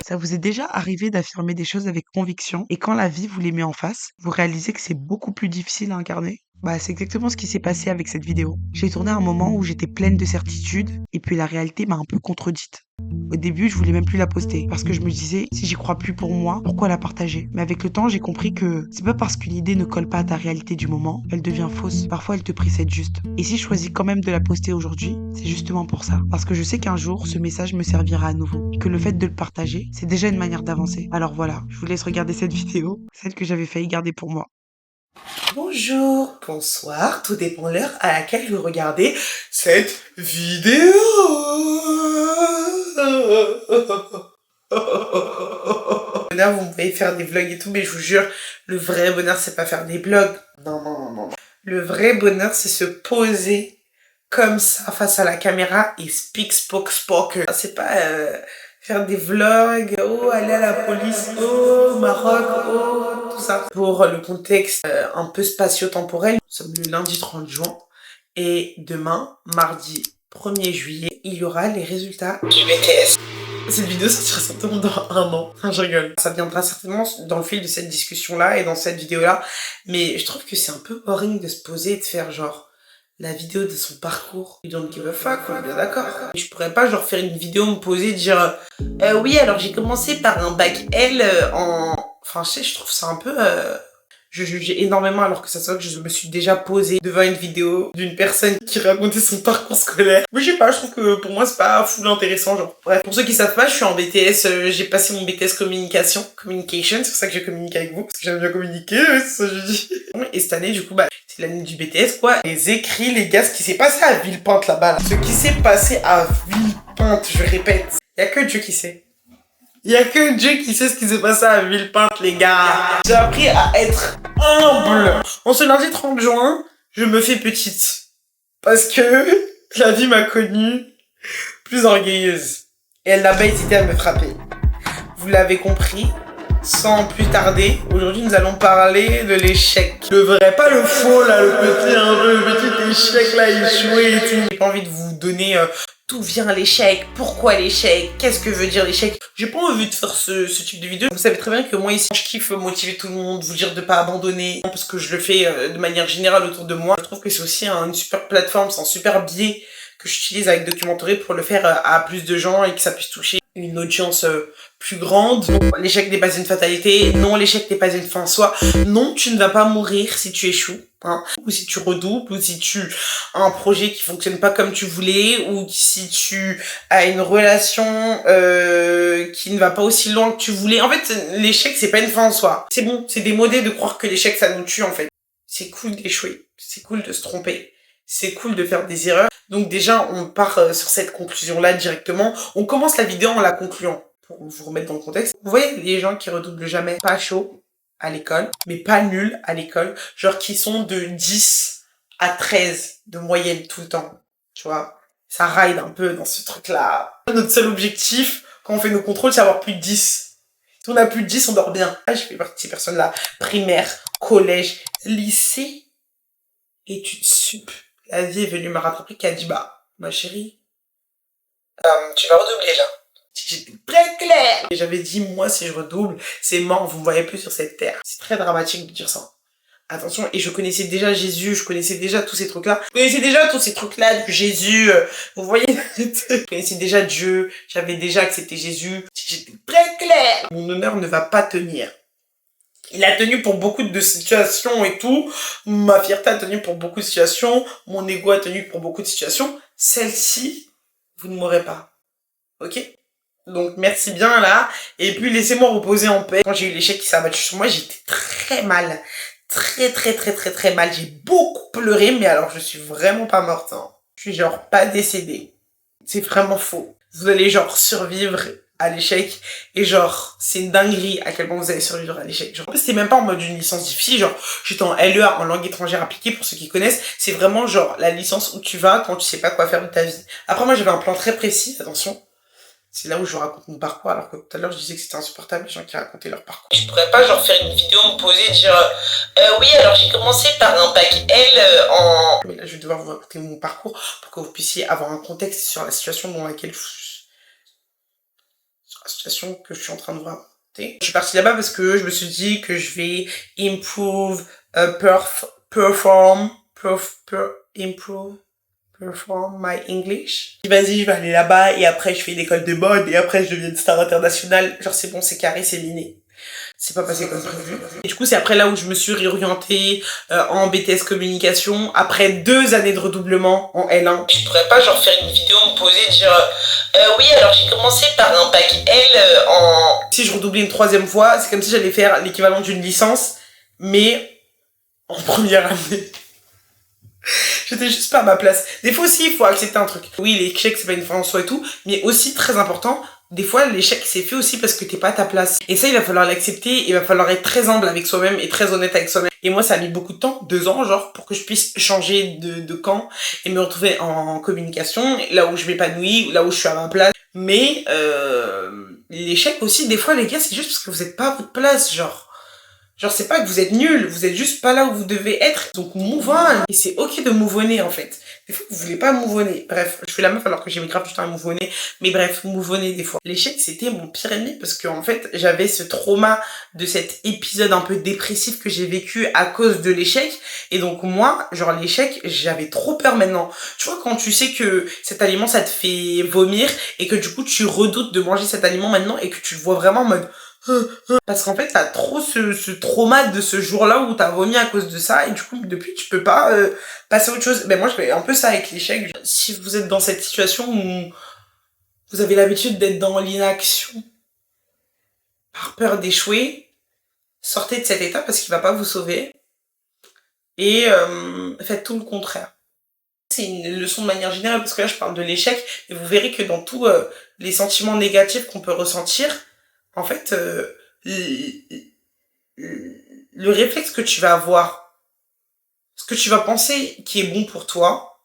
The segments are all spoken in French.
Ça vous est déjà arrivé d'affirmer des choses avec conviction et quand la vie vous les met en face, vous réalisez que c'est beaucoup plus difficile à incarner? Bah, c'est exactement ce qui s'est passé avec cette vidéo. J'ai tourné à un moment où j'étais pleine de certitudes et puis la réalité m'a un peu contredite. Au début, je voulais même plus la poster parce que je me disais, si j'y crois plus pour moi, pourquoi la partager? Mais avec le temps, j'ai compris que c'est pas parce qu'une idée ne colle pas à ta réalité du moment, elle devient fausse. Parfois, elle te précède juste. Et si je choisis quand même de la poster aujourd'hui, c'est justement pour ça. Parce que je sais qu'un jour, ce message me servira à nouveau. Et que le fait de le partager, c'est déjà une manière d'avancer. Alors voilà, je vous laisse regarder cette vidéo, celle que j'avais failli garder pour moi. Bonjour, bonsoir, tout dépend l'heure à laquelle vous regardez cette vidéo. Bonheur, vous pouvez faire des vlogs et tout, mais je vous jure, le vrai bonheur, c'est pas faire des vlogs. Non. Le vrai bonheur, c'est se poser comme ça face à la caméra et spoke. C'est pas faire des vlogs, oh, aller à la police, oh, Maroc, oh, tout ça. Pour le contexte un peu spatio-temporel, nous sommes le lundi 30 juin et demain, mardi 1er juillet, il y aura les résultats du BTS. Cette vidéo sortira certainement dans 1 an. Je rigole. Ça viendra certainement dans le fil de cette discussion-là et dans cette vidéo-là. Mais je trouve que c'est un peu boring de se poser et de faire genre la vidéo de son parcours. You don't give a fuck, on est bien d'accord. Je pourrais pas genre faire une vidéo, me poser, dire oui, alors j'ai commencé par un bac L en... Enfin, je trouve ça un peu... Je jugeais énormément alors que ça se voit que je me suis déjà posée devant une vidéo d'une personne qui racontait son parcours scolaire. Mais je sais pas, je trouve que pour moi c'est pas full intéressant, genre. Bref, pour ceux qui savent pas, je suis en BTS, j'ai passé mon BTS communication, c'est pour ça que je communique avec vous, parce que j'aime bien communiquer, c'est ça que je dis. Et cette année, du coup, bah, c'est l'année du BTS, quoi. Les écrits, les gars, ce qui s'est passé à Villepinte là-bas, là. Ce qui s'est passé à Villepinte, je répète, y a que Dieu qui sait. Il y a que Dieu qui sait ce qui s'est passé à Villepinte, les gars. J'ai appris à être humble. En ce lundi 30 juin, je me fais petite. Parce que la vie m'a connue plus orgueilleuse. Et elle n'a pas hésité à me frapper. Vous l'avez compris, sans plus tarder, aujourd'hui nous allons parler de l'échec. Le vrai, pas le faux là, le petit échec là, échoué et tout. J'ai pas envie de vous donner... D'où vient l'échec? Pourquoi l'échec? Qu'est-ce que veut dire l'échec? J'ai pas envie de faire ce type de vidéo. Vous savez très bien que moi ici, je kiffe motiver tout le monde, vous dire de pas abandonner, parce que je le fais de manière générale autour de moi. Je trouve que c'est aussi une super plateforme, c'est un super biais que j'utilise avec Documentory pour le faire à plus de gens et que ça puisse toucher une audience plus grande. Non, l'échec n'est pas une fatalité. Non, l'échec n'est pas une fin en soi. Non, tu ne vas pas mourir si tu échoues. Hein, ou si tu redoubles, ou si tu as un projet qui fonctionne pas comme tu voulais, ou si tu as une relation qui ne va pas aussi loin que tu voulais. En fait, l'échec, c'est pas une fin en soi. C'est bon, c'est démodé de croire que l'échec, ça nous tue, en fait. C'est cool d'échouer, c'est cool de se tromper, c'est cool de faire des erreurs. Donc déjà, on part sur cette conclusion-là directement. On commence la vidéo en la concluant, pour vous remettre dans le contexte. Vous voyez les gens qui redoublent jamais, pas chaud à l'école, mais pas nul à l'école, genre qui sont de 10 à 13 de moyenne tout le temps, tu vois. Ça ride un peu dans ce truc-là. Notre seul objectif, quand on fait nos contrôles, c'est avoir plus de 10. Si on a plus de 10, on dort bien. Je fais partie de ces personnes-là. Primaire, collège, lycée, études sup. La vie est venue me rattraper qui a dit, bah, ma chérie, tu vas redoubler là. J'étais très claire. Et j'avais dit, moi, si je redouble, c'est mort, vous me voyez plus sur cette terre. C'est très dramatique de dire ça. Attention, et je connaissais déjà Jésus, je connaissais déjà tous ces trucs-là. Je connaissais déjà tous ces trucs-là de Jésus, vous voyez. Je connaissais déjà Dieu, j'avais déjà accepté Jésus. J'étais très claire. Mon honneur ne va pas tenir. Il a tenu pour beaucoup de situations et tout. Ma fierté a tenu pour beaucoup de situations. Mon ego a tenu pour beaucoup de situations. Celle-ci, vous ne m'aurez pas. Ok? Donc merci bien là. Et puis laissez-moi reposer en paix. Quand j'ai eu l'échec qui s'est abattu sur moi, j'étais très mal. Très mal. J'ai beaucoup pleuré, mais alors je suis vraiment pas morte. Hein. Je suis genre pas décédée. C'est vraiment faux. Vous allez genre survivre à l'échec et genre c'est une dinguerie à quel point vous allez survivre à l'échec. Genre c'était même pas en mode une licence difficile, genre j'étais en LEA en langue étrangère appliquée pour ceux qui connaissent, c'est vraiment genre la licence où tu vas quand tu sais pas quoi faire de ta vie. Après moi j'avais un plan très précis, attention. C'est là où je raconte mon parcours, alors que tout à l'heure je disais que c'était insupportable les gens qui racontaient leur parcours. Je pourrais pas genre faire une vidéo, me poser, dire oui alors j'ai commencé par un bac L en... Mais là je vais devoir vous raconter mon parcours pour que vous puissiez avoir un contexte sur la situation dans laquelle je situation que je suis en train de voir. Je suis partie là-bas parce que je me suis dit que je vais improve, perform my English. Vas-y, je vais aller là-bas et après je fais une école de mode et après je deviens une star internationale. Genre c'est bon, c'est carré, c'est liné. C'est pas passé comme prévu. Et du coup, c'est après là où je me suis réorientée en BTS communication après 2 années de redoublement en L1. Je pourrais pas genre faire une vidéo, me poser et dire oui, alors j'ai commencé par un bac L en... Si je redoublais une 3e fois, c'est comme si j'allais faire l'équivalent d'une licence, mais en première année. J'étais juste pas à ma place. Des fois aussi, il faut accepter un truc. Oui, l'échec, c'est pas une fin en soi et tout, mais aussi, très important, des fois, l'échec, c'est fait aussi parce que t'es pas à ta place. Et ça, il va falloir l'accepter, il va falloir être très humble avec soi-même et très honnête avec soi-même. Et moi, ça a mis beaucoup de temps, 2 ans, genre, pour que je puisse changer de camp et me retrouver en communication, là où je m'épanouis, là où je suis à ma place. Mais, l'échec aussi, des fois, les gars, c'est juste parce que vous êtes pas à votre place, genre. Genre, c'est pas que vous êtes nul, vous êtes juste pas là où vous devez être. Donc, move on. Et c'est ok de mouvonner, en fait. Des fois, vous voulez pas mouvonner. Bref, je fais la meuf alors que j'ai mis grave du temps à mouvonner. Mais bref, mouvonner des fois. L'échec, c'était mon pire ennemi parce que, en fait, j'avais ce trauma de cet épisode un peu dépressif que j'ai vécu à cause de l'échec. Et donc, moi, genre, l'échec, j'avais trop peur maintenant. Tu vois, quand tu sais que cet aliment, ça te fait vomir et que du coup, tu redoutes de manger cet aliment maintenant et que tu le vois vraiment en mode... Parce qu'en fait, t'as trop ce trauma de ce jour-là où t'as vomi à cause de ça, et du coup, depuis, tu peux pas passer à autre chose. Ben moi, je fais un peu ça avec l'échec. Si vous êtes dans cette situation où vous avez l'habitude d'être dans l'inaction, par peur d'échouer, sortez de cet état parce qu'il va pas vous sauver, et faites tout le contraire. C'est une leçon de manière générale, parce que là, je parle de l'échec, et vous verrez que dans tous les sentiments négatifs qu'on peut ressentir, en fait, le réflexe que tu vas avoir, ce que tu vas penser qui est bon pour toi,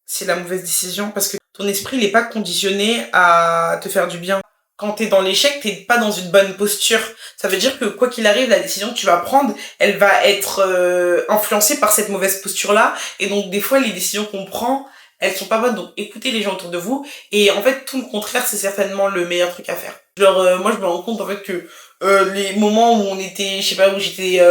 c'est la mauvaise décision parce que ton esprit n'est pas conditionné à te faire du bien. Quand t'es dans l'échec, t'es pas dans une bonne posture. Ça veut dire que quoi qu'il arrive, la décision que tu vas prendre, elle va être influencée par cette mauvaise posture-là. Et donc des fois, les décisions qu'on prend, elles sont pas bonnes. Donc écoutez les gens autour de vous. Et en fait, tout le contraire, c'est certainement le meilleur truc à faire. Genre, moi, je me rends compte en fait que les moments où on était, je sais pas, où j'étais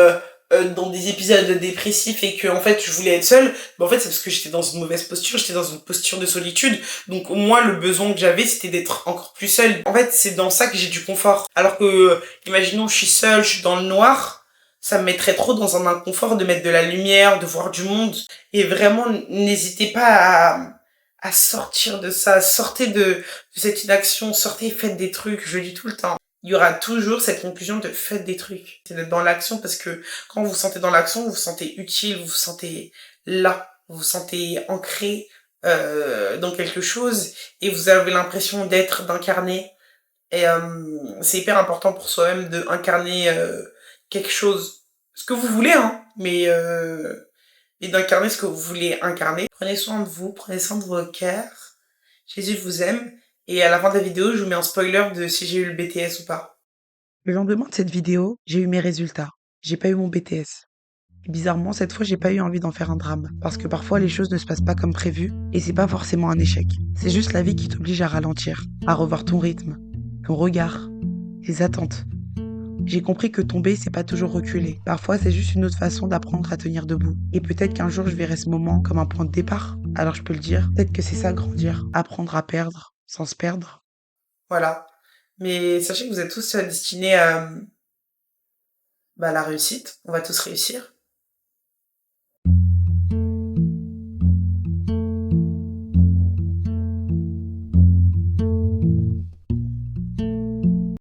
dans des épisodes dépressifs et que en fait je voulais être seule, bah en fait c'est parce que j'étais dans une mauvaise posture, j'étais dans une posture de solitude. Donc moi le besoin que j'avais c'était d'être encore plus seule. En fait c'est dans ça que j'ai du confort. Alors que imaginons je suis seule, je suis dans le noir, ça me mettrait trop dans un inconfort de mettre de la lumière, de voir du monde. Et vraiment n'hésitez pas à sortir de ça, sortez de cette inaction, sortez, faites des trucs, je le dis tout le temps. Il y aura toujours cette conclusion de faites des trucs. C'est d'être dans l'action parce que quand vous vous sentez dans l'action, vous vous sentez utile, vous vous sentez là, vous vous sentez ancré dans quelque chose et vous avez l'impression d'incarner. Et c'est hyper important pour soi-même de incarner quelque chose, ce que vous voulez, hein, mais et d'incarner ce que vous voulez incarner. Prenez soin de vous, prenez soin de vos cœurs. Jésus vous aime. Et à la fin de la vidéo, je vous mets un spoiler de si j'ai eu le BTS ou pas. Le lendemain de cette vidéo, j'ai eu mes résultats. J'ai pas eu mon BTS. Et bizarrement, cette fois, j'ai pas eu envie d'en faire un drame. Parce que parfois, les choses ne se passent pas comme prévu. Et c'est pas forcément un échec. C'est juste la vie qui t'oblige à ralentir, à revoir ton rythme, ton regard, tes attentes. J'ai compris que tomber, c'est pas toujours reculer. Parfois, c'est juste une autre façon d'apprendre à tenir debout. Et peut-être qu'un jour, je verrai ce moment comme un point de départ. Alors je peux le dire, peut-être que c'est ça, grandir. Apprendre à perdre, sans se perdre. Voilà. Mais sachez que vous êtes tous destinés à la réussite. On va tous réussir.